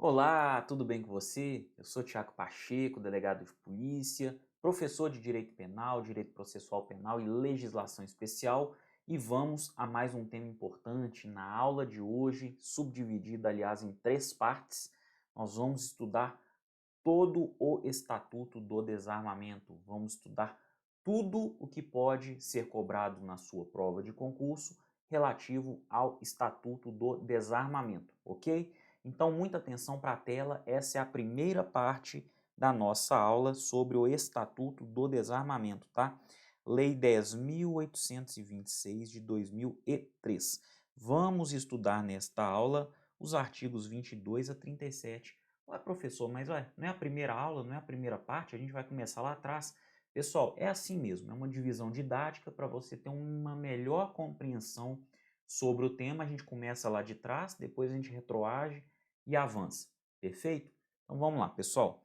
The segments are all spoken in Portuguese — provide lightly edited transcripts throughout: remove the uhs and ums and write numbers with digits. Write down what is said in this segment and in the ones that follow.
Olá, tudo bem com você? Eu sou Tiago Pacheco, delegado de polícia, professor de Direito Penal, Direito Processual Penal e Legislação Especial, e vamos a mais um tema importante na aula de hoje, subdividida, aliás, em três partes. Nós vamos estudar todo o Estatuto do Desarmamento, vamos estudar tudo o que pode ser cobrado na sua prova de concurso relativo ao Estatuto do Desarmamento, ok? Então, muita atenção para a tela, essa é a primeira parte da nossa aula sobre o Estatuto do Desarmamento, tá? Lei 10.826 de 2003. Vamos estudar nesta aula os artigos 22 a 37. Ué, professor, mas ué, não é a primeira aula, não é a primeira parte, a gente vai começar lá atrás. Pessoal, é assim mesmo, é uma divisão didática para você ter uma melhor compreensão sobre o tema. A gente começa lá de trás, depois a gente retroage e avança. Perfeito? Então vamos lá, pessoal.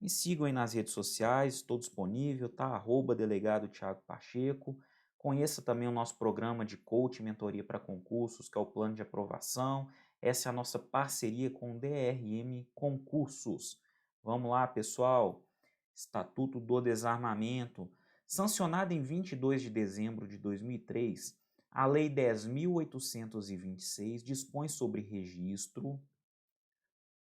Me sigam aí nas redes sociais, estou disponível, tá? @delegado Tiago Pacheco. Conheça também o nosso programa de coaching e mentoria para concursos, que é o plano de aprovação. Essa é a nossa parceria com o DRM Concursos. Vamos lá, pessoal. Estatuto do Desarmamento. Sancionado em 22 de dezembro de 2003, a Lei 10.826 dispõe sobre registro,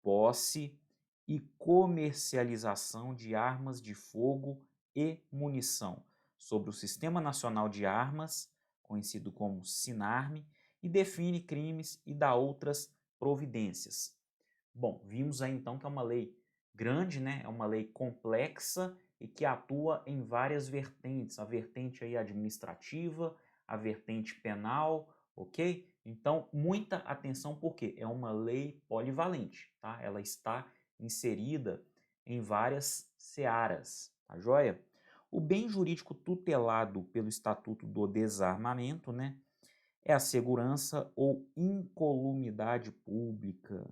posse e comercialização de armas de fogo e munição, sobre o Sistema Nacional de Armas, conhecido como SINARME, e define crimes e dá outras providências. Bom, vimos aí então que é uma lei grande, né? É uma lei complexa e que atua em várias vertentes, a vertente aí administrativa, a vertente penal, ok? Então, muita atenção porque é uma lei polivalente, tá? Ela está inserida em várias searas, tá joia? O bem jurídico tutelado pelo Estatuto do Desarmamento, né, é a segurança ou incolumidade pública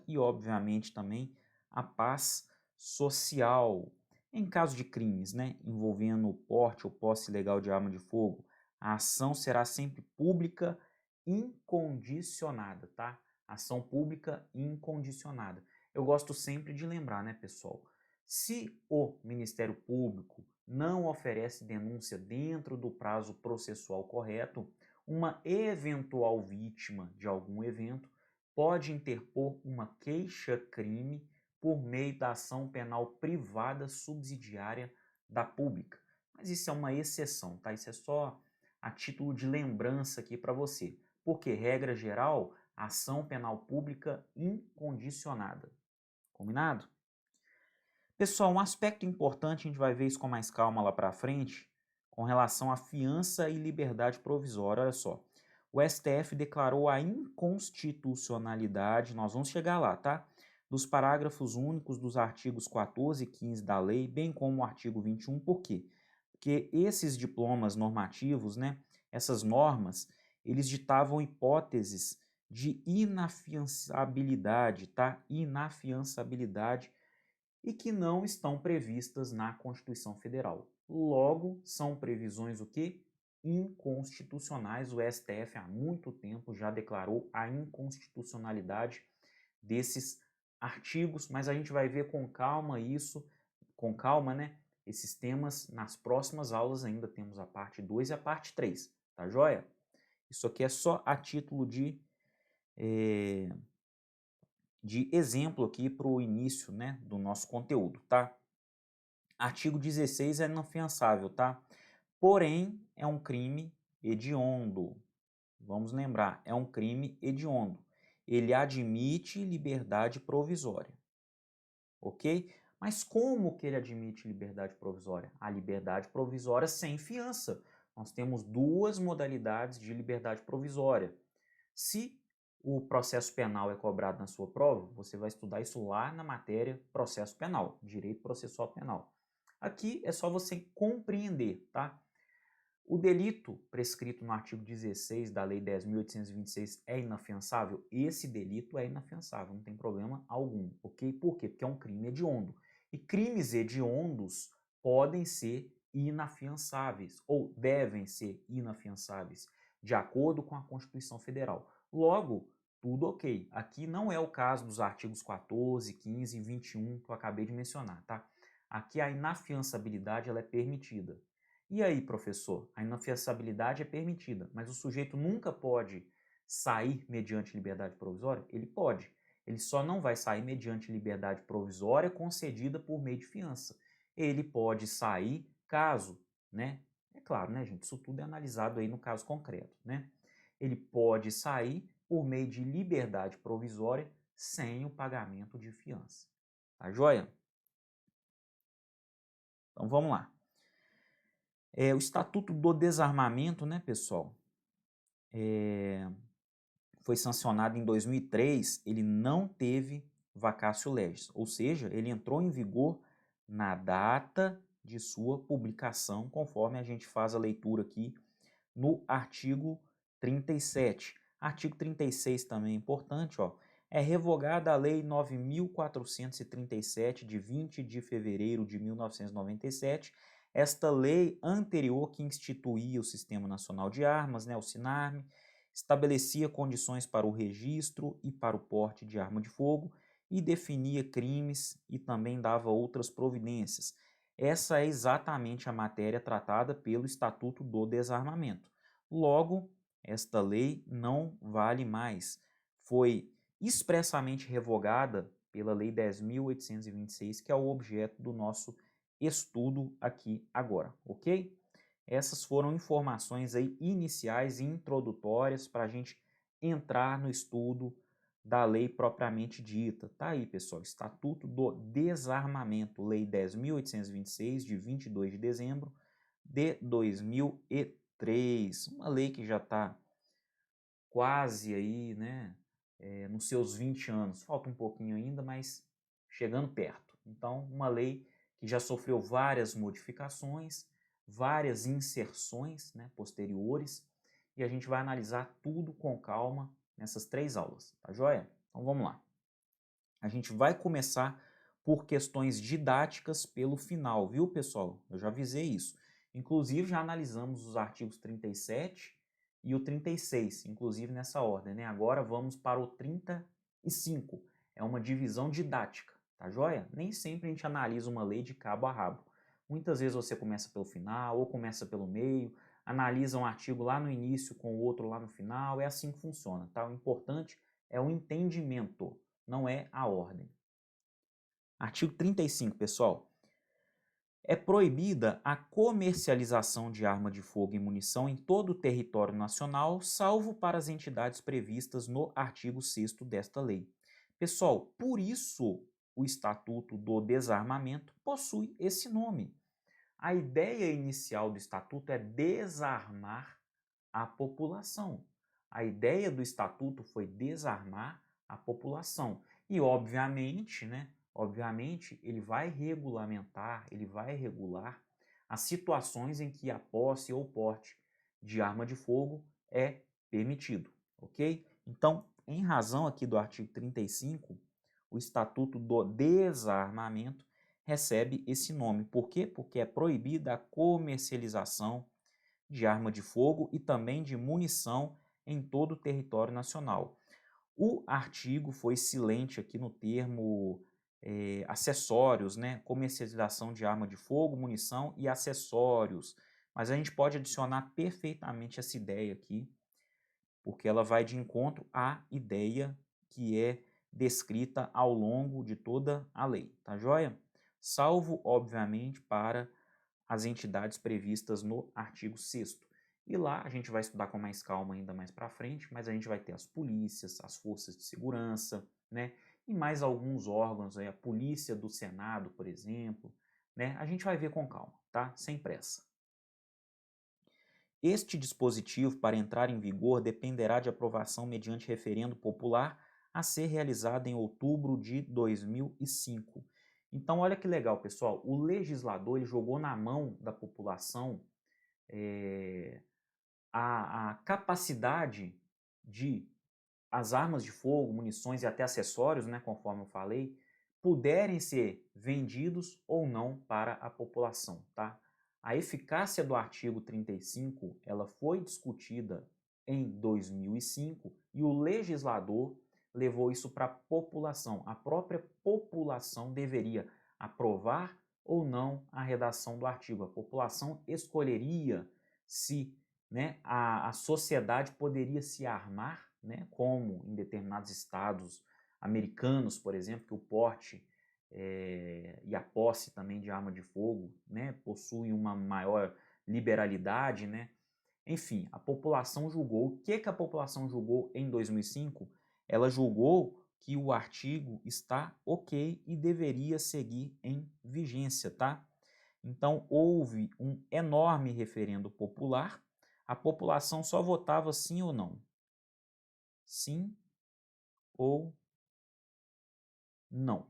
e, obviamente, também a paz social. Em caso de crimes, né, envolvendo o porte ou posse ilegal de arma de fogo, a ação será sempre pública incondicionada, tá? Ação pública incondicionada. Eu gosto sempre de lembrar, né, pessoal? Se o Ministério Público não oferece denúncia dentro do prazo processual correto, uma eventual vítima de algum evento pode interpor uma queixa-crime por meio da ação penal privada subsidiária da pública. Mas isso é uma exceção, tá? Isso é só a título de lembrança aqui para você. Porque, regra geral, ação penal pública incondicionada. Combinado? Pessoal, um aspecto importante, a gente vai ver isso com mais calma lá para frente, com relação à fiança e liberdade provisória. Olha só, o STF declarou a inconstitucionalidade, nós vamos chegar lá, tá? Dos parágrafos únicos dos artigos 14 e 15 da lei, bem como o artigo 21. Por quê? Porque esses diplomas normativos, né, essas normas, eles ditavam hipóteses de inafiançabilidade, tá? Inafiançabilidade e que não estão previstas na Constituição Federal. Logo, são previsões o quê? Inconstitucionais. O STF há muito tempo já declarou a inconstitucionalidade desses artigos, mas a gente vai ver com calma isso, com calma, né? Esses temas nas próximas aulas. Ainda temos a parte 2 e a parte 3, tá joia? Isso aqui é só a título de exemplo aqui para o início, né, do nosso conteúdo, tá? Artigo 16 é inafiançável, tá? Porém, é um crime hediondo. Vamos lembrar, é um crime hediondo. Ele admite liberdade provisória, ok? Mas como que ele admite liberdade provisória? A liberdade provisória sem fiança. Nós temos duas modalidades de liberdade provisória. Se o processo penal é cobrado na sua prova, você vai estudar isso lá na matéria processo penal, direito processual penal. Aqui é só você compreender, tá? O delito prescrito no artigo 16 da Lei 10.826 é inafiançável? Esse delito é inafiançável, não tem problema algum, ok? Por quê? Porque é um crime hediondo. E crimes hediondos podem ser inafiançáveis, ou devem ser inafiançáveis, de acordo com a Constituição Federal. Logo, tudo ok. Aqui não é o caso dos artigos 14, 15 e 21 que eu acabei de mencionar, tá? Aqui a inafiançabilidade ela é permitida. E aí, professor? A inafiançabilidade é permitida, mas o sujeito nunca pode sair mediante liberdade provisória? Ele pode. Ele só não vai sair mediante liberdade provisória concedida por meio de fiança. Ele pode sair caso, né? É claro, né, gente? Isso tudo é analisado aí no caso concreto, né? Ele pode sair por meio de liberdade provisória sem o pagamento de fiança. Tá joia? Então vamos lá. O Estatuto do Desarmamento, né, pessoal, foi sancionado em 2003, ele não teve vacatio legis, ou seja, ele entrou em vigor na data de sua publicação, conforme a gente faz a leitura aqui no artigo 37. Artigo 36 também é importante, ó. É revogada a Lei 9.437, de 20 de fevereiro de 1997. Esta lei anterior que instituía o Sistema Nacional de Armas, né, o SINARM, estabelecia condições para o registro e para o porte de arma de fogo e definia crimes e também dava outras providências. Essa é exatamente a matéria tratada pelo Estatuto do Desarmamento. Logo, esta lei não vale mais. Foi expressamente revogada pela Lei 10.826, que é o objeto do nosso estudo aqui agora, ok? Essas foram informações aí iniciais e introdutórias para a gente entrar no estudo da lei propriamente dita. Tá aí, pessoal, Estatuto do Desarmamento, Lei 10.826, de 22 de dezembro de 2003. Uma lei que já está quase aí, né, nos seus 20 anos. Falta um pouquinho ainda, mas chegando perto. Então, uma lei que já sofreu várias modificações, várias inserções, né, posteriores, e a gente vai analisar tudo com calma nessas 3 aulas, tá joia? Então vamos lá. A gente vai começar por questões didáticas pelo final, viu, pessoal? Eu já avisei isso. Inclusive, já analisamos os artigos 37 e o 36, inclusive nessa ordem, né? Agora vamos para o 35. É uma divisão didática, tá joia? Nem sempre a gente analisa uma lei de cabo a rabo. Muitas vezes você começa pelo final ou começa pelo meio, analisa um artigo lá no início com o outro lá no final, é assim que funciona, tá? O importante é o entendimento, não é a ordem. Artigo 35, pessoal. É proibida a comercialização de arma de fogo e munição em todo o território nacional, salvo para as entidades previstas no artigo 6º desta lei. Pessoal, por isso o Estatuto do Desarmamento possui esse nome. A ideia inicial do Estatuto é desarmar a população. A ideia do Estatuto foi desarmar a população. E, obviamente, né, ele vai regulamentar, ele vai regular as situações em que a posse ou porte de arma de fogo é permitido, ok? Então, em razão aqui do artigo 35, o Estatuto do Desarmamento recebe esse nome. Por quê? Porque é proibida a comercialização de arma de fogo e também de munição em todo o território nacional. O artigo foi silente aqui no termo acessórios, né? Comercialização de arma de fogo, munição e acessórios. Mas a gente pode adicionar perfeitamente essa ideia aqui, porque ela vai de encontro à ideia que é descrita ao longo de toda a lei, tá joia? Salvo, obviamente, para as entidades previstas no artigo 6º. E lá a gente vai estudar com mais calma ainda mais para frente, mas a gente vai ter as polícias, as forças de segurança, né? E mais alguns órgãos, a polícia do Senado, por exemplo, né? A gente vai ver com calma, tá? Sem pressa. Este dispositivo, para entrar em vigor, dependerá de aprovação mediante referendo popular a ser realizado em outubro de 2005. Então, olha que legal, pessoal. O legislador ele jogou na mão da população a capacidade de as armas de fogo, munições e até acessórios, né, conforme eu falei, puderem ser vendidos ou não para a população, tá? A eficácia do artigo 35, ela foi discutida em 2005 e o legislador levou isso para a população. A própria população deveria aprovar ou não a redação do artigo. A população escolheria se, né, a sociedade poderia se armar, né, como em determinados estados americanos, por exemplo, que o porte e a posse também de arma de fogo, né, possui uma maior liberalidade, né? Enfim, a população julgou. O que a população julgou em 2005? Ela julgou que o artigo está ok e deveria seguir em vigência, tá? Então, houve um enorme referendo popular. A população só votava sim ou não. Sim ou não.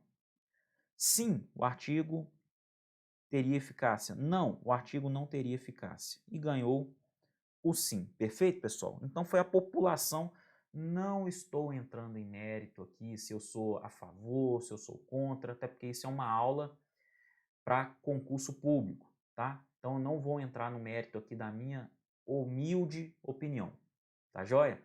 Sim, o artigo teria eficácia. Não, o artigo não teria eficácia. E ganhou o sim. Perfeito, pessoal? Então foi a população. Não estou entrando em mérito aqui se eu sou a favor, se eu sou contra, até porque isso é uma aula para concurso público, tá? Então eu não vou entrar no mérito aqui da minha humilde opinião, tá joia?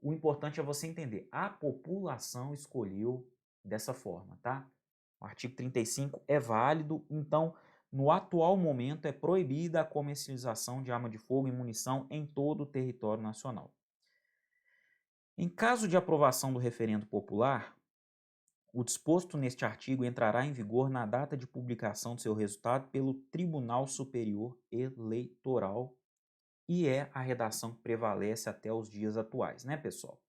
O importante é você entender, a população escolheu dessa forma, tá? O artigo 35 é válido, então no atual momento é proibida a comercialização de arma de fogo e munição em todo o território nacional. Em caso de aprovação do referendo popular, o disposto neste artigo entrará em vigor na data de publicação do seu resultado pelo Tribunal Superior Eleitoral e é a redação que prevalece até os dias atuais, né, pessoal?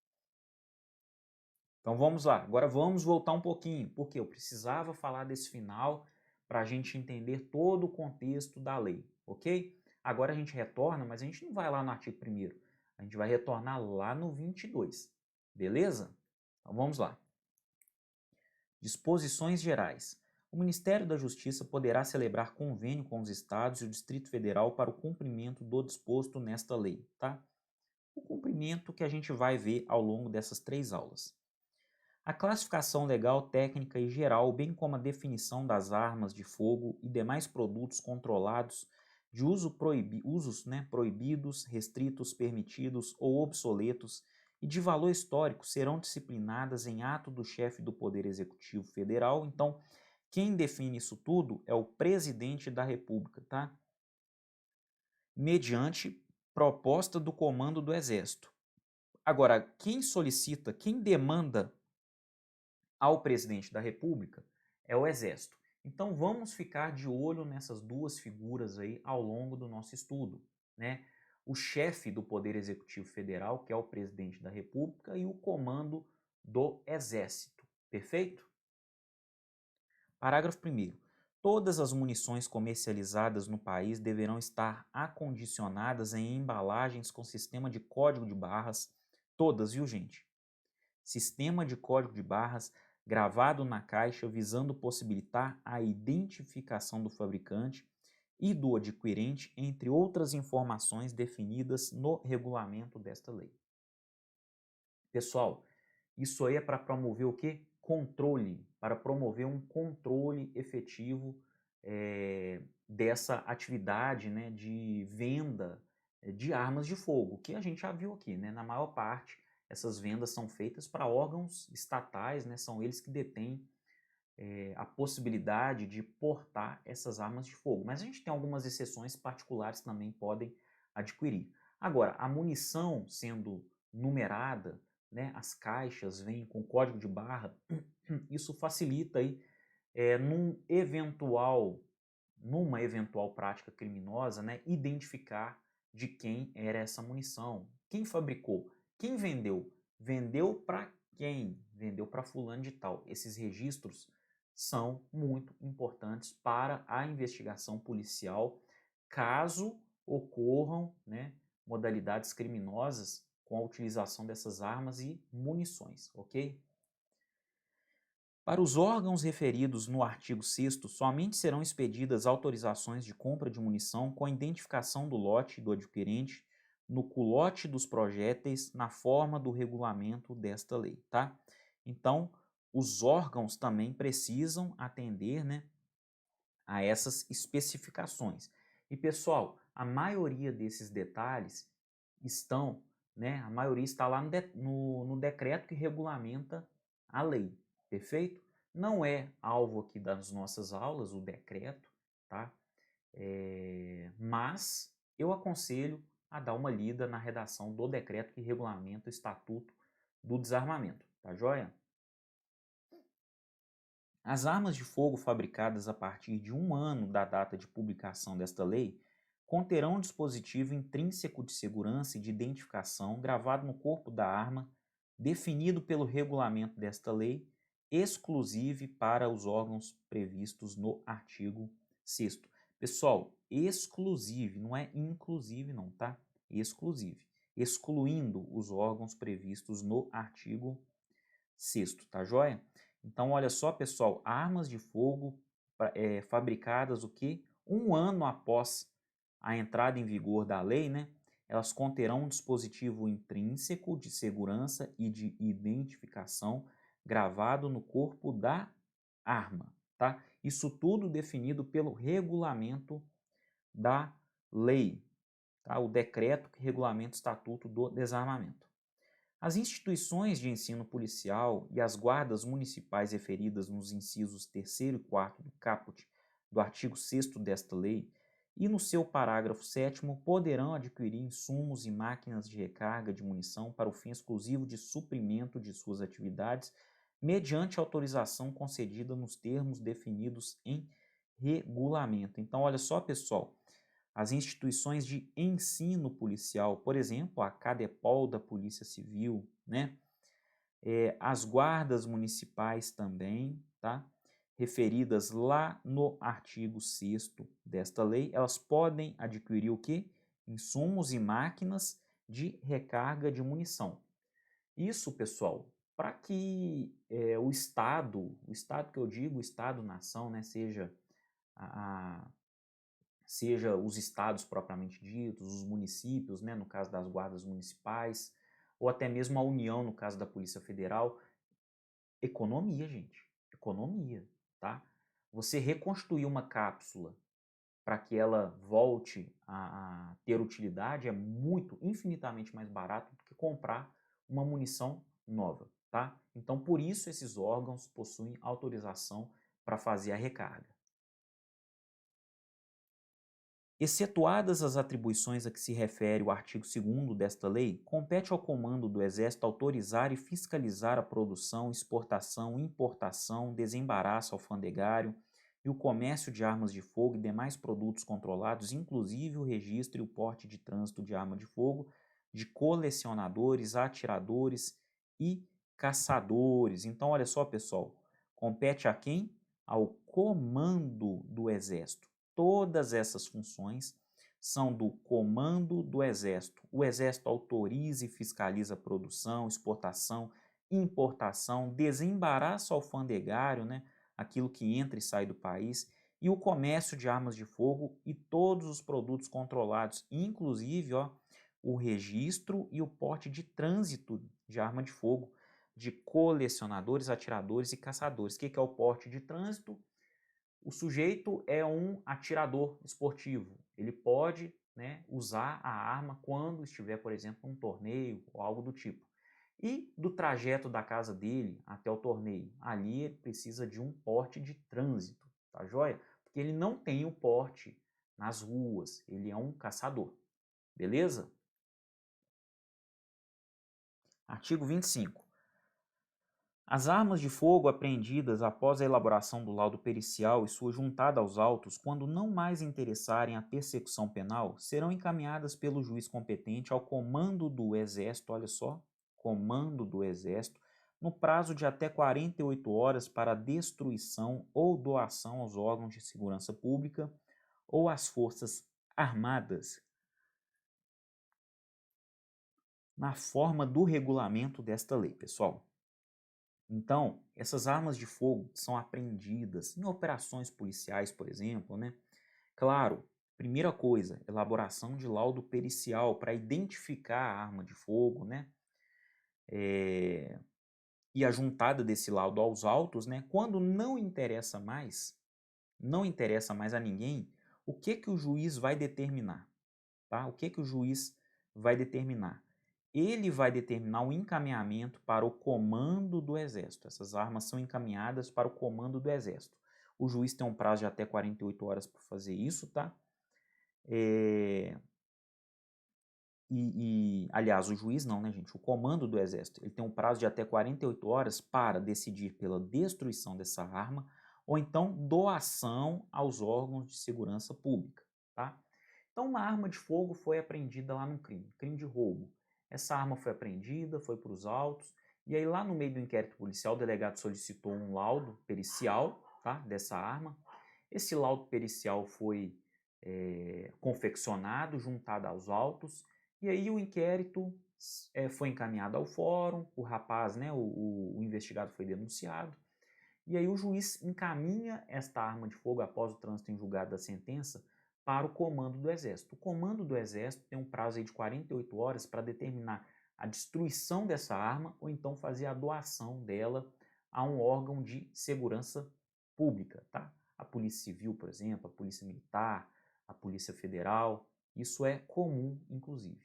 Então vamos lá, agora vamos voltar um pouquinho, porque eu precisava falar desse final para a gente entender todo o contexto da lei, ok? Agora a gente retorna, mas a gente não vai lá no artigo 1º, a gente vai retornar lá no 22, beleza? Então vamos lá. Disposições gerais. O Ministério da Justiça poderá celebrar convênio com os estados e o Distrito Federal para o cumprimento do disposto nesta lei, tá? O cumprimento que a gente vai ver ao longo dessas 3 aulas. A classificação legal, técnica e geral, bem como a definição das armas de fogo e demais produtos controlados de usos proibidos, restritos, permitidos ou obsoletos e de valor histórico serão disciplinadas em ato do chefe do Poder Executivo Federal. Então, quem define isso tudo é o Presidente da República, tá? Mediante proposta do Comando do Exército. Agora, quem solicita, quem demanda ao presidente da República é o Exército. Então vamos ficar de olho nessas duas figuras aí ao longo do nosso estudo, né? O chefe do Poder Executivo Federal, que é o presidente da República, e o comando do Exército. Perfeito? Parágrafo 1º. Todas as munições comercializadas no país deverão estar acondicionadas em embalagens com sistema de código de barras, todas, viu, gente? Sistema de código de barras gravado na caixa visando possibilitar a identificação do fabricante e do adquirente, entre outras informações definidas no regulamento desta lei. Pessoal, isso aí é para promover o quê? Controle, para promover um controle efetivo dessa atividade, né, de venda de armas de fogo, que a gente já viu aqui, né, na maior parte essas vendas são feitas para órgãos estatais, né, são eles que detêm a possibilidade de portar essas armas de fogo. Mas a gente tem algumas exceções particulares que também podem adquirir. Agora, a munição sendo numerada, né, as caixas vêm com código de barra, isso facilita aí, numa eventual prática criminosa, né, identificar de quem era essa munição, quem fabricou, quem vendeu, vendeu para quem, vendeu para fulano de tal. Esses registros são muito importantes para a investigação policial, caso ocorram, né, modalidades criminosas com a utilização dessas armas e munições, ok? Para os órgãos referidos no artigo 6º, somente serão expedidas autorizações de compra de munição com a identificação do lote do adquirente no culote dos projéteis na forma do regulamento desta lei, tá? Então, os órgãos também precisam atender, né, a essas especificações. E, pessoal, a maioria desses detalhes estão né? A maioria está lá no decreto que regulamenta a lei, perfeito? Não é alvo aqui das nossas aulas, o decreto, tá? Mas eu aconselho a dar uma lida na redação do decreto que regulamenta o Estatuto do Desarmamento, tá joia? As armas de fogo fabricadas a partir de 1 ano da data de publicação desta lei conterão um dispositivo intrínseco de segurança e de identificação gravado no corpo da arma, definido pelo regulamento desta lei, exclusivo para os órgãos previstos no artigo 6º. Pessoal, exclusivo, não é inclusive não, tá? Exclusivo, excluindo os órgãos previstos no artigo 6º, tá joia? Então, olha só, pessoal, armas de fogo fabricadas o quê? 1 ano após a entrada em vigor da lei, né? Elas conterão um dispositivo intrínseco de segurança e de identificação gravado no corpo da arma, tá? Isso tudo definido pelo regulamento da lei, tá? O decreto que regulamenta o Estatuto do Desarmamento. As instituições de ensino policial e as guardas municipais referidas nos incisos 3º e 4º do caput do artigo 6º desta lei e no seu parágrafo 7º poderão adquirir insumos e máquinas de recarga de munição para o fim exclusivo de suprimento de suas atividades mediante autorização concedida nos termos definidos em regulamento. Então, olha só, pessoal, as instituições de ensino policial, por exemplo, a CADEPOL da Polícia Civil, né? As guardas municipais também, tá? Referidas lá no artigo 6º desta lei, elas podem adquirir o quê? Insumos e máquinas de recarga de munição. Isso, pessoal, para que o Estado que eu digo, o Estado-nação, né, seja seja os estados propriamente ditos, os municípios, né, no caso das guardas municipais, ou até mesmo a União, no caso da Polícia Federal. Economia, gente. Economia, tá? Você reconstruir uma cápsula para que ela volte a ter utilidade é muito, infinitamente mais barato do que comprar uma munição nova, tá? Então, por isso, esses órgãos possuem autorização para fazer a recarga. Excetuadas as atribuições a que se refere o artigo 2º desta lei, compete ao Comando do Exército autorizar e fiscalizar a produção, exportação, importação, desembaraço alfandegário e o comércio de armas de fogo e demais produtos controlados, inclusive o registro e o porte de trânsito de arma de fogo, de colecionadores, atiradores e caçadores. Então, olha só, pessoal, compete a quem? Ao Comando do Exército. Todas essas funções são do Comando do Exército. O Exército autoriza e fiscaliza a produção, exportação, importação, desembaraço alfandegário, né, aquilo que entra e sai do país, e o comércio de armas de fogo e todos os produtos controlados, inclusive o registro e o porte de trânsito de arma de fogo, de colecionadores, atiradores e caçadores. O que é o porte de trânsito? O sujeito é um atirador esportivo. Ele pode, né, usar a arma quando estiver, por exemplo, num torneio ou algo do tipo. E do trajeto da casa dele até o torneio, ali ele precisa de um porte de trânsito, tá joia? Porque ele não tem o porte nas ruas, ele é um caçador, beleza? Artigo 25. As armas de fogo apreendidas após a elaboração do laudo pericial e sua juntada aos autos, quando não mais interessarem a persecução penal, serão encaminhadas pelo juiz competente ao Comando do Exército, olha só, Comando do Exército, no prazo de até 48 horas para destruição ou doação aos órgãos de segurança pública ou às Forças Armadas, na forma do regulamento desta lei, pessoal. Então, essas armas de fogo são apreendidas em operações policiais, por exemplo, né? Claro, primeira coisa, elaboração de laudo pericial para identificar a arma de fogo, né? E a juntada desse laudo aos autos, né? Quando não interessa mais a ninguém, o que que o juiz vai determinar, tá? O que que o juiz vai determinar? ele vai determinar o encaminhamento para o comando do Exército. Essas armas são encaminhadas para o comando do Exército. O juiz tem um prazo de até 48 horas para fazer isso, tá? Aliás, o juiz não, né, gente? O comando do Exército, ele tem um prazo de até 48 horas para decidir pela destruição dessa arma ou então doação aos órgãos de segurança pública, tá? Então, uma arma de fogo foi apreendida lá num crime de roubo. Essa arma foi apreendida, foi para os autos, e aí lá no meio do inquérito policial, o delegado solicitou um laudo pericial, tá, dessa arma. Esse laudo pericial foi confeccionado, juntado aos autos, e aí o inquérito foi encaminhado ao fórum, o rapaz, né, o investigado foi denunciado, e aí o juiz encaminha esta arma de fogo após o trânsito em julgado da sentença para o comando do Exército. O comando do Exército tem um prazo aí de 48 horas para determinar a destruição dessa arma ou então fazer a doação dela a um órgão de segurança pública, tá? A Polícia Civil, por exemplo, a Polícia Militar, a Polícia Federal, isso é comum, inclusive.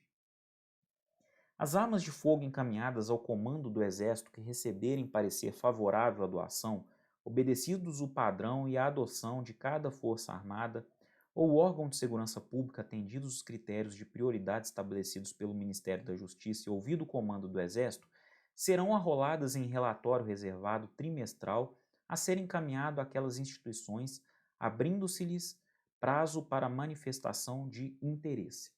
As armas de fogo encaminhadas ao comando do Exército que receberem parecer favorável à doação, obedecidos o padrão e a adoção de cada força armada, ou órgão de segurança pública atendidos os critérios de prioridade estabelecidos pelo Ministério da Justiça e ouvido o comando do Exército, serão arroladas em relatório reservado trimestral a ser encaminhado àquelas instituições, abrindo-se-lhes prazo para manifestação de interesse.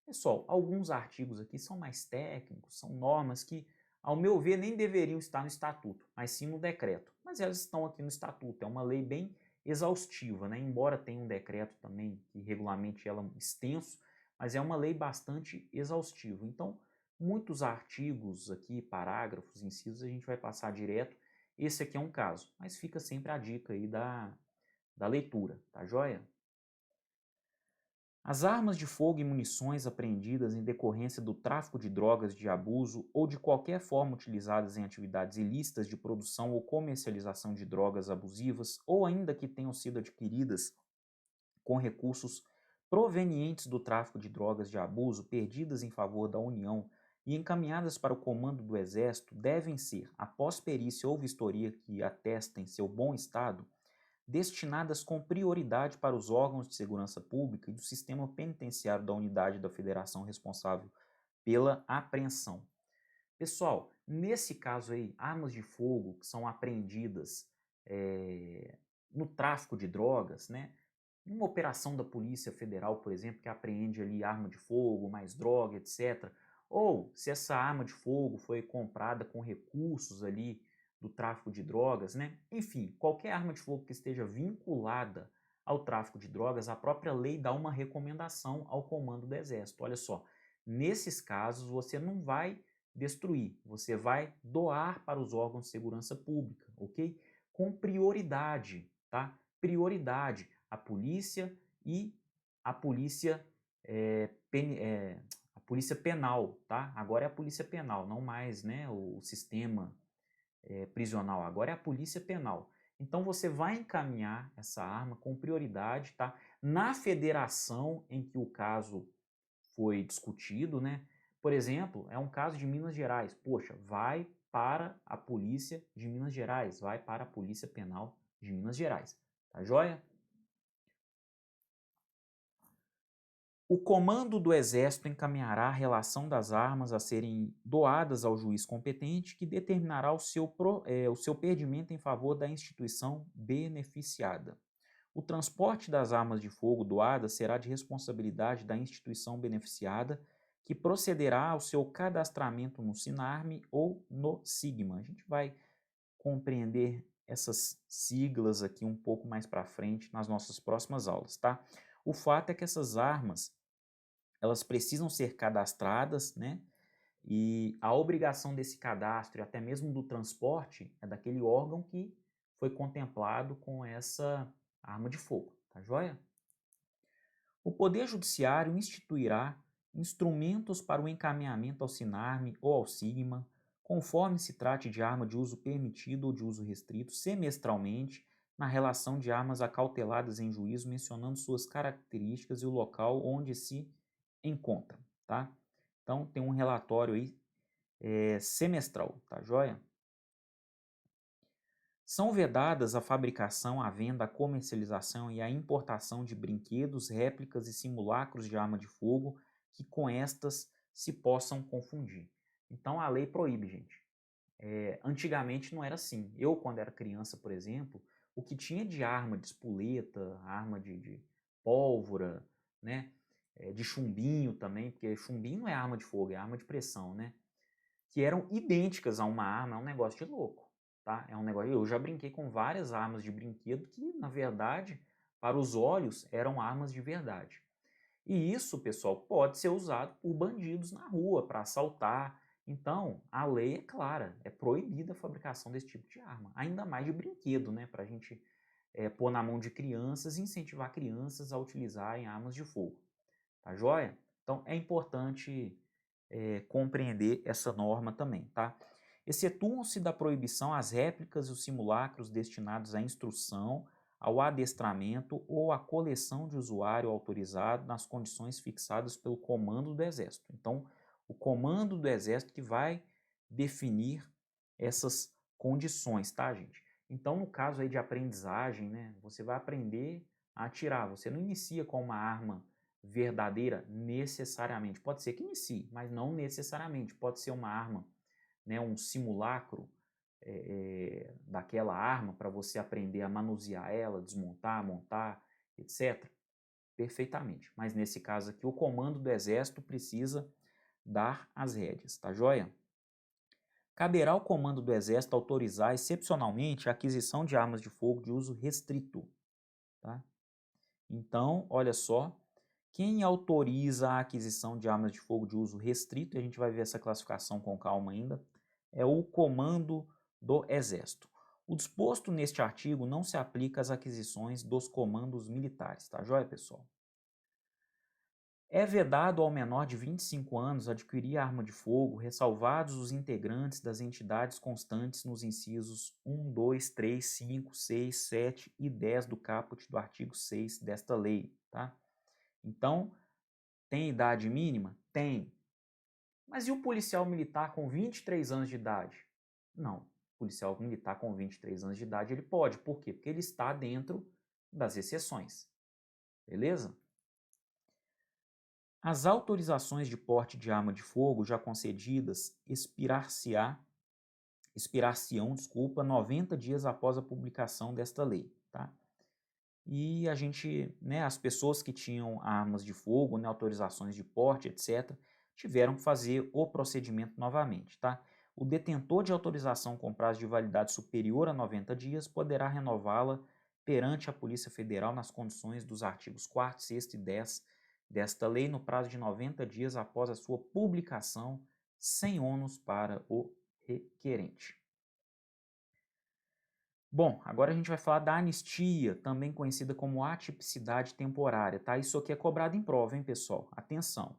Pessoal, alguns artigos aqui são mais técnicos, são normas que, ao meu ver, nem deveriam estar no estatuto, mas sim no decreto. Mas elas estão aqui no estatuto, é uma lei bem exaustiva, né? Embora tenha um decreto também que regulamente ela extenso, mas é uma lei bastante exaustiva. Então, muitos artigos aqui, parágrafos, incisos, a gente vai passar direto. Esse aqui é um caso, mas fica sempre a dica aí da leitura, tá joia? As armas de fogo e munições apreendidas em decorrência do tráfico de drogas de abuso ou de qualquer forma utilizadas em atividades ilícitas de produção ou comercialização de drogas abusivas ou ainda que tenham sido adquiridas com recursos provenientes do tráfico de drogas de abuso perdidas em favor da União e encaminhadas para o comando do Exército devem ser, após perícia ou vistoria que atestem seu bom estado, destinadas com prioridade para os órgãos de segurança pública e do sistema penitenciário da unidade da federação responsável pela apreensão. Pessoal, nesse caso aí, armas de fogo que são apreendidas no tráfico de drogas, né? Uma operação da Polícia Federal, por exemplo, que apreende ali arma de fogo, mais droga, etc. Ou se essa arma de fogo foi comprada com recursos ali do tráfico de drogas, né? Enfim, qualquer arma de fogo que esteja vinculada ao tráfico de drogas, a própria lei dá uma recomendação ao comando do Exército. Olha só, nesses casos você não vai destruir, você vai doar para os órgãos de segurança pública, ok? Com prioridade, tá? Prioridade a polícia e a polícia a polícia penal, tá? Agora é a polícia penal, não mais, né, o sistema prisional, agora é a polícia penal. Então você vai encaminhar essa arma com prioridade, tá? Na federação em que o caso foi discutido, né? Por exemplo, é um caso de Minas Gerais. Poxa, vai para a polícia de Minas Gerais, vai para a polícia penal de Minas Gerais. Tá joia? O comando do Exército encaminhará a relação das armas a serem doadas ao juiz competente, que determinará o seu perdimento em favor da instituição beneficiada. O transporte das armas de fogo doadas será de responsabilidade da instituição beneficiada, que procederá ao seu cadastramento no Sinarme ou no Sigma. A gente vai compreender essas siglas aqui um pouco mais para frente nas nossas próximas aulas, tá? O fato é que essas armas, elas precisam ser cadastradas, né? E a obrigação desse cadastro e até mesmo do transporte é daquele órgão que foi contemplado com essa arma de fogo, tá joia? O Poder Judiciário instituirá instrumentos para o encaminhamento ao Sinarme ou ao Sigma, conforme se trate de arma de uso permitido ou de uso restrito, semestralmente, na relação de armas acauteladas em juízo, mencionando suas características e o local onde se encontram, tá? Então, tem um relatório aí semestral, tá joia? São vedadas a fabricação, a venda, a comercialização e a importação de brinquedos, réplicas e simulacros de arma de fogo que com estas se possam confundir. Então a lei proíbe, gente. Antigamente não era assim. Eu, quando era criança, por exemplo, o que tinha de arma de espoleta, arma de pólvora, né? De chumbinho também, porque chumbinho não é arma de fogo, é arma de pressão, né? Que eram idênticas a uma arma, é um negócio de louco, tá? É um negócio. Eu já brinquei com várias armas de brinquedo que, na verdade, para os olhos, eram armas de verdade. E isso, pessoal, pode ser usado por bandidos na rua para assaltar. Então, a lei é clara, é proibida a fabricação desse tipo de arma, ainda mais de brinquedo, né? Para a gente pôr na mão de crianças e incentivar crianças a utilizarem armas de fogo. Tá joia? Então, é importante compreender essa norma também, tá? Excetuam-se da proibição as réplicas e os simulacros destinados à instrução, ao adestramento ou à coleção de usuário autorizado nas condições fixadas pelo comando do Exército. Então, o comando do Exército que vai definir essas condições, tá, gente? Então, no caso aí de aprendizagem, né, você vai aprender a atirar. Você não inicia com uma arma verdadeira necessariamente. Pode ser que inicie, mas não necessariamente. Pode ser uma arma, né, um simulacro daquela arma para você aprender a manusear ela, desmontar, montar, etc. Perfeitamente. Mas nesse caso aqui, o comando do Exército precisa dar as rédeas, tá joia? Caberá ao comando do Exército autorizar excepcionalmente a aquisição de armas de fogo de uso restrito, tá? Então, olha só, quem autoriza a aquisição de armas de fogo de uso restrito, e a gente vai ver essa classificação com calma ainda, é o Comando do Exército. O disposto neste artigo não se aplica às aquisições dos comandos militares, tá joia, pessoal? É vedado ao menor de 25 anos adquirir arma de fogo, ressalvados os integrantes das entidades constantes nos incisos 1, 2, 3, 5, 6, 7 e 10 do caput do artigo 6 desta lei, tá? Então, tem idade mínima? Tem. Mas e o policial militar com 23 anos de idade? Não. O policial militar com 23 anos de idade ele pode. Por quê? Porque ele está dentro das exceções. Beleza? As autorizações de porte de arma de fogo já concedidas expirar-se-ão, 90 dias após a publicação desta lei, tá? E a gente, né, as pessoas que tinham armas de fogo, né, autorizações de porte, etc., tiveram que fazer o procedimento novamente, tá? O detentor de autorização com prazo de validade superior a 90 dias poderá renová-la perante a Polícia Federal nas condições dos artigos 4º, 6º e 10 desta lei no prazo de 90 dias após a sua publicação, sem ônus para o requerente. Bom, agora a gente vai falar da anistia, também conhecida como atipicidade temporária, tá? Isso aqui é cobrado em prova, hein, pessoal? Atenção.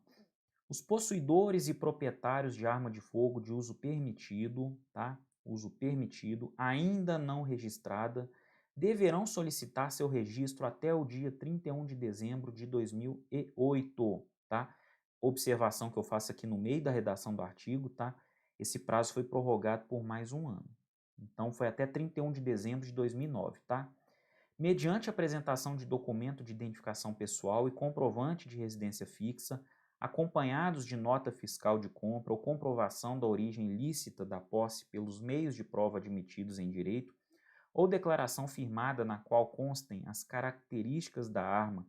Os possuidores e proprietários de arma de fogo de uso permitido, tá? Uso permitido, ainda não registrada, deverão solicitar seu registro até o dia 31 de dezembro de 2008, tá? Observação que eu faço aqui no meio da redação do artigo, tá? Esse prazo foi prorrogado por mais um ano. Então, foi até 31 de dezembro de 2009, tá? Mediante apresentação de documento de identificação pessoal e comprovante de residência fixa, acompanhados de nota fiscal de compra ou comprovação da origem lícita da posse pelos meios de prova admitidos em direito, ou declaração firmada na qual constem as características da arma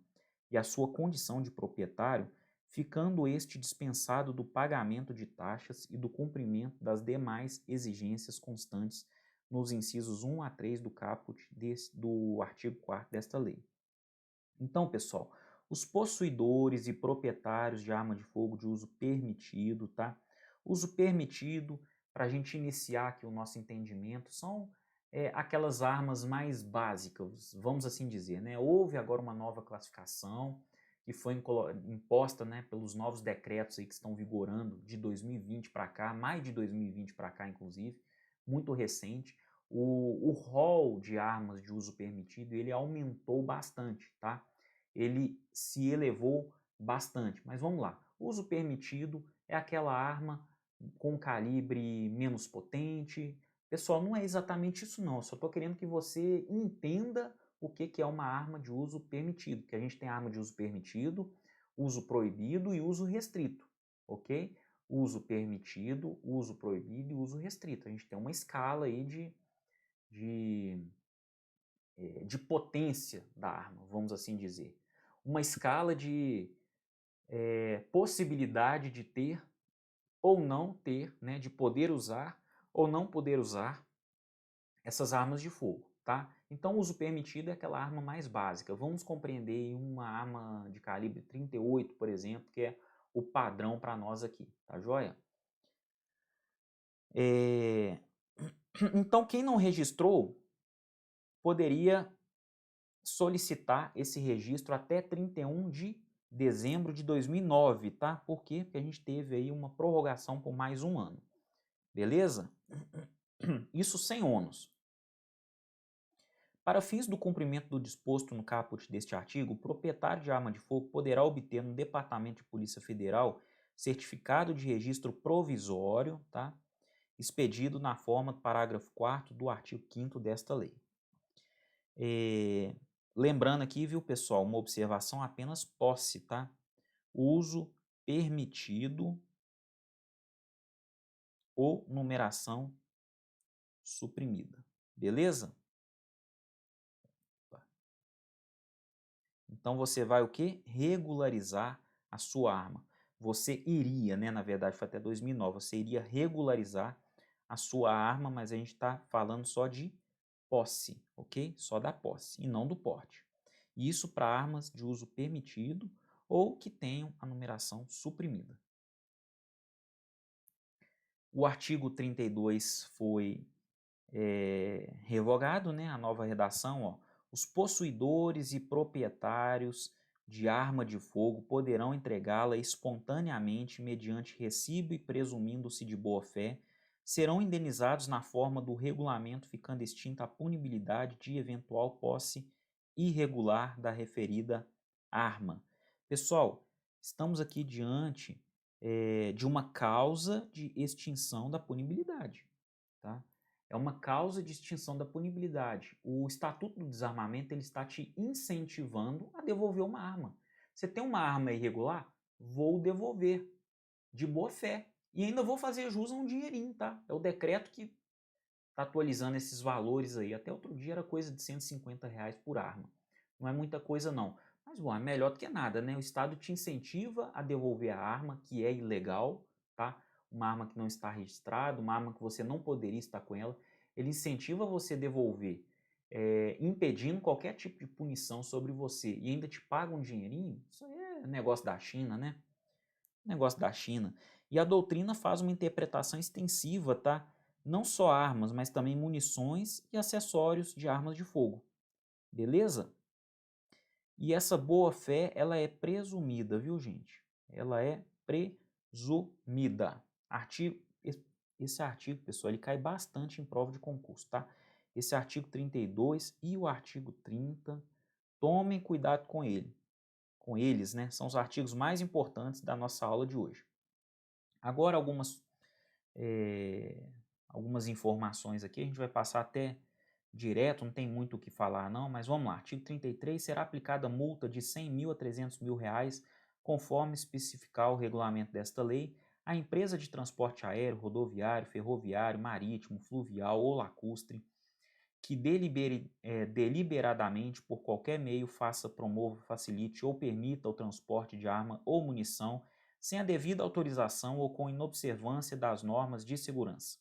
e a sua condição de proprietário, ficando este dispensado do pagamento de taxas e do cumprimento das demais exigências constantes nos incisos 1 a 3 do caput do artigo 4º desta lei. Então, pessoal, os possuidores e proprietários de arma de fogo de uso permitido, tá? Uso permitido, para a gente iniciar aqui o nosso entendimento, são aquelas armas mais básicas, vamos assim dizer, né? Houve agora uma nova classificação que foi imposta, né, pelos novos decretos aí que estão vigorando de 2020 para cá, mais de 2020 para cá, inclusive, muito recente. O rol de armas de uso permitido, ele aumentou bastante, tá? Ele se elevou bastante. Mas vamos lá. Uso permitido é aquela arma com calibre menos potente. Pessoal, não é exatamente isso não, eu só estou querendo que você entenda o que é uma arma de uso permitido, que a gente tem arma de uso permitido, uso proibido e uso restrito, ok? Uso permitido, uso proibido e uso restrito. A gente tem uma escala aí de potência da arma, vamos assim dizer. Uma escala de possibilidade de ter ou não ter, né, de poder usar ou não poder usar essas armas de fogo, tá? Então, o uso permitido é aquela arma mais básica. Vamos compreender uma arma de calibre 38, por exemplo, que é o padrão para nós aqui, tá joia? Então, quem não registrou poderia solicitar esse registro até 31 de dezembro de 2009, tá? Por quê? Porque a gente teve aí uma prorrogação por mais um ano, beleza? Isso sem ônus. Para fins do cumprimento do disposto no caput deste artigo, o proprietário de arma de fogo poderá obter no Departamento de Polícia Federal certificado de registro provisório, tá? Expedido na forma do parágrafo 4º do artigo 5º desta lei. Lembrando aqui, viu, pessoal, uma observação apenas posse, tá? Uso permitido ou numeração suprimida. Beleza? Então você vai o quê? Regularizar a sua arma. Você iria, né? Na verdade foi até 2009, você iria regularizar a sua arma, mas a gente está falando só de posse, ok? Só da posse e não do porte. Isso para armas de uso permitido ou que tenham a numeração suprimida. O artigo 32 foi revogado, né? A nova redação, ó. Os possuidores e proprietários de arma de fogo poderão entregá-la espontaneamente mediante recibo e presumindo-se de boa-fé, serão indenizados na forma do regulamento, ficando extinta a punibilidade de eventual posse irregular da referida arma. Pessoal, estamos aqui diante de uma causa de extinção da punibilidade, tá? É uma causa de extinção da punibilidade. O Estatuto do Desarmamento ele está te incentivando a devolver uma arma. Você tem uma arma irregular? Vou devolver, de boa fé. E ainda vou fazer jus a um dinheirinho, tá? É o decreto que está atualizando esses valores aí. Até outro dia era coisa de R$ 150 por arma. Não é muita coisa não. Mas, bom, é melhor do que nada, né? O Estado te incentiva a devolver a arma, que é ilegal, tá? Uma arma que não está registrada, uma arma que você não poderia estar com ela. Ele incentiva você a devolver, impedindo qualquer tipo de punição sobre você e ainda te paga um dinheirinho. Isso aí é negócio da China, né? Negócio da China. E a doutrina faz uma interpretação extensiva, tá? Não só armas, mas também munições e acessórios de armas de fogo. Beleza? E essa boa-fé, ela é presumida, viu, gente? Ela é presumida. Esse artigo, pessoal, ele cai bastante em prova de concurso, tá? Esse artigo 32 e o artigo 30, tomem cuidado com ele. Com eles, né? São os artigos mais importantes da nossa aula de hoje. Agora, algumas informações aqui, a gente vai passar até direto, não tem muito o que falar não, mas vamos lá. Artigo 33, será aplicada multa de 100 mil a 300 mil reais, conforme especificar o regulamento desta lei, a empresa de transporte aéreo, rodoviário, ferroviário, marítimo, fluvial ou lacustre, que deliberadamente, por qualquer meio, faça, promova, facilite ou permita o transporte de arma ou munição sem a devida autorização ou com inobservância das normas de segurança.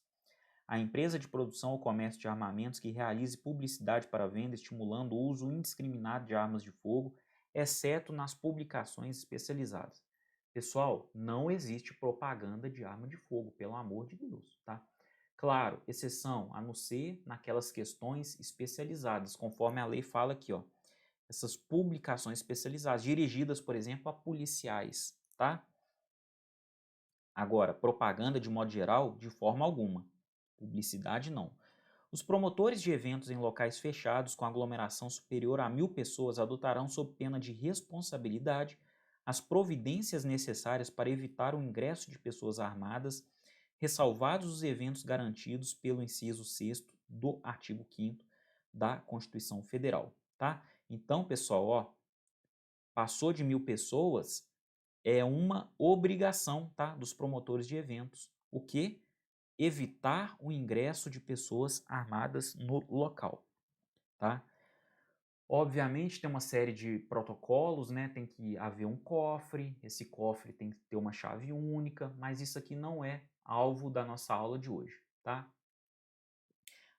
A empresa de produção ou comércio de armamentos que realize publicidade para venda estimulando o uso indiscriminado de armas de fogo, exceto nas publicações especializadas. Pessoal, não existe propaganda de arma de fogo, pelo amor de Deus, tá? Claro, exceção a não ser naquelas questões especializadas, conforme a lei fala aqui, ó. Essas publicações especializadas, dirigidas, por exemplo, a policiais, tá? Agora, propaganda de modo geral, de forma alguma. Publicidade, não. Os promotores de eventos em locais fechados com aglomeração superior a 1.000 pessoas adotarão, sob pena de responsabilidade, as providências necessárias para evitar o ingresso de pessoas armadas, ressalvados os eventos garantidos pelo inciso 6º do artigo 5º da Constituição Federal, tá? Então, pessoal, ó, passou de 1.000 pessoas, é uma obrigação, tá, dos promotores de eventos. O quê? Evitar o ingresso de pessoas armadas no local, tá? Obviamente tem uma série de protocolos, né? Tem que haver um cofre, esse cofre tem que ter uma chave única, mas isso aqui não é alvo da nossa aula de hoje, tá?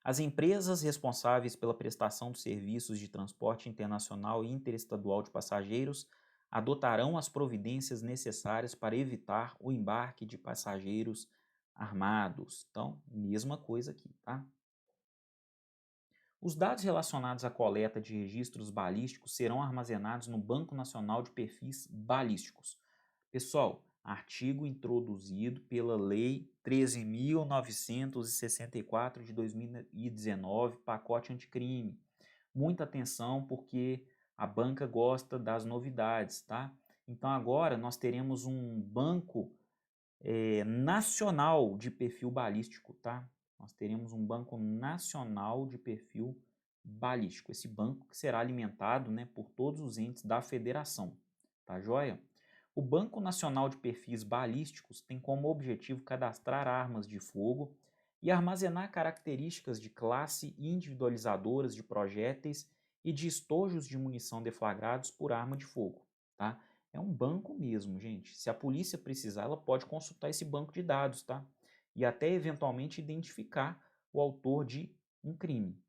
As empresas responsáveis pela prestação de serviços de transporte internacional e interestadual de passageiros adotarão as providências necessárias para evitar o embarque de passageiros armados. Então, mesma coisa aqui, tá? Os dados relacionados à coleta de registros balísticos serão armazenados no Banco Nacional de Perfis Balísticos. Pessoal, artigo introduzido pela Lei 13.964 de 2019, pacote anticrime. Muita atenção porque a banca gosta das novidades, tá? Então agora nós teremos um banco nacional de perfil balístico, tá? Nós teremos um banco nacional de perfil balístico. Esse banco que será alimentado, né, por todos os entes da federação, tá joia? O Banco Nacional de Perfis Balísticos tem como objetivo cadastrar armas de fogo e armazenar características de classe individualizadoras de projéteis e de estojos de munição deflagrados por arma de fogo, tá? É um banco mesmo, gente. Se a polícia precisar, ela pode consultar esse banco de dados, tá? E até eventualmente identificar o autor de um crime.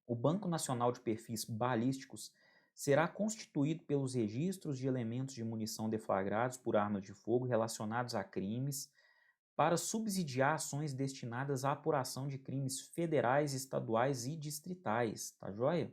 O Banco Nacional de Perfis Balísticos será constituído pelos registros de elementos de munição deflagrados por armas de fogo relacionados a crimes para subsidiar ações destinadas à apuração de crimes federais, estaduais e distritais, tá joia?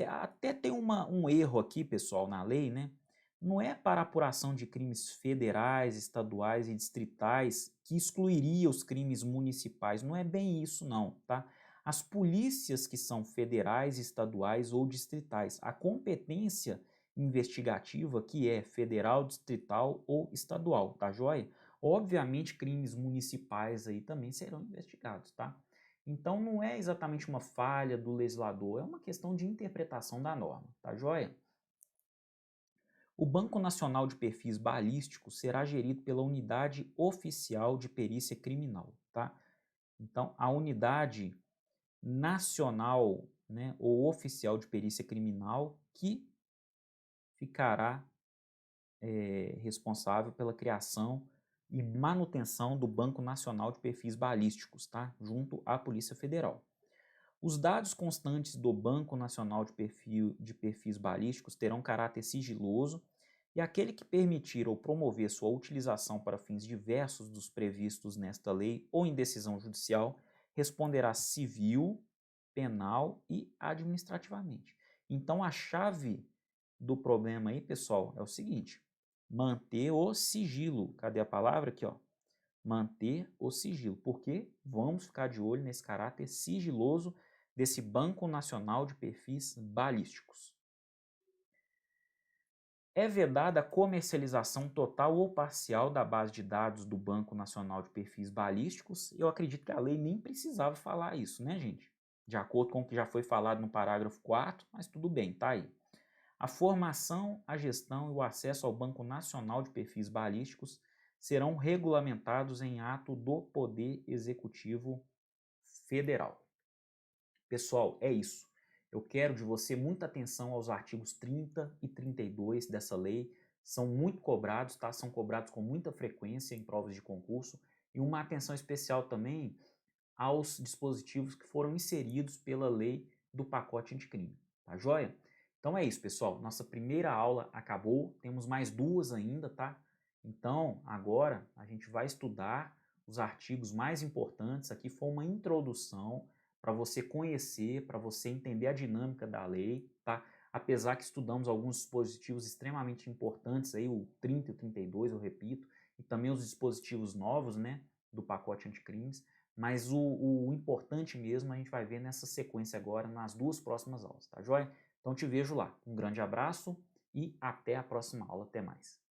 Até tem um erro aqui, pessoal, na lei, né? Não é para apuração de crimes federais, estaduais e distritais que excluiria os crimes municipais. Não é bem isso, não, tá? As polícias que são federais, estaduais ou distritais, a competência investigativa que é federal, distrital ou estadual, tá joia? Obviamente, crimes municipais aí também serão investigados, tá? Então não é exatamente uma falha do legislador, é uma questão de interpretação da norma, tá joia? O Banco Nacional de Perfis Balísticos será gerido pela Unidade Oficial de Perícia Criminal, tá? Então a Unidade Nacional, né, ou Oficial de Perícia Criminal que ficará responsável pela criação e manutenção do Banco Nacional de Perfis Balísticos, tá? Junto à Polícia Federal. Os dados constantes do Banco Nacional de Perfis Balísticos terão caráter sigiloso e aquele que permitir ou promover sua utilização para fins diversos dos previstos nesta lei ou em decisão judicial responderá civil, penal e administrativamente. Então a chave do problema aí, pessoal, é o seguinte: manter o sigilo. Cadê a palavra aqui, ó? Manter o sigilo, porque vamos ficar de olho nesse caráter sigiloso desse Banco Nacional de Perfis Balísticos. É vedada a comercialização total ou parcial da base de dados do Banco Nacional de Perfis Balísticos. Eu acredito que a lei nem precisava falar isso, né, gente? De acordo com o que já foi falado no parágrafo 4º, mas tudo bem, tá aí. A formação, a gestão e o acesso ao Banco Nacional de Perfis Balísticos serão regulamentados em ato do Poder Executivo Federal. Pessoal, é isso. Eu quero de você muita atenção aos artigos 30 e 32 dessa lei. São muito cobrados, tá? São cobrados com muita frequência em provas de concurso. E uma atenção especial também aos dispositivos que foram inseridos pela lei do pacote anticrime. Tá joia? Então é isso, pessoal. Nossa primeira aula acabou. Temos mais duas ainda, tá? Então, agora a gente vai estudar os artigos mais importantes. Aqui foi uma introdução para você conhecer, para você entender a dinâmica da lei, tá? Apesar que estudamos alguns dispositivos extremamente importantes aí, o 30 e o 32, eu repito, e também os dispositivos novos, né, do pacote anticrimes, mas o importante mesmo a gente vai ver nessa sequência agora, nas duas próximas aulas, tá joia? Então te vejo lá. Um grande abraço e até a próxima aula. Até mais.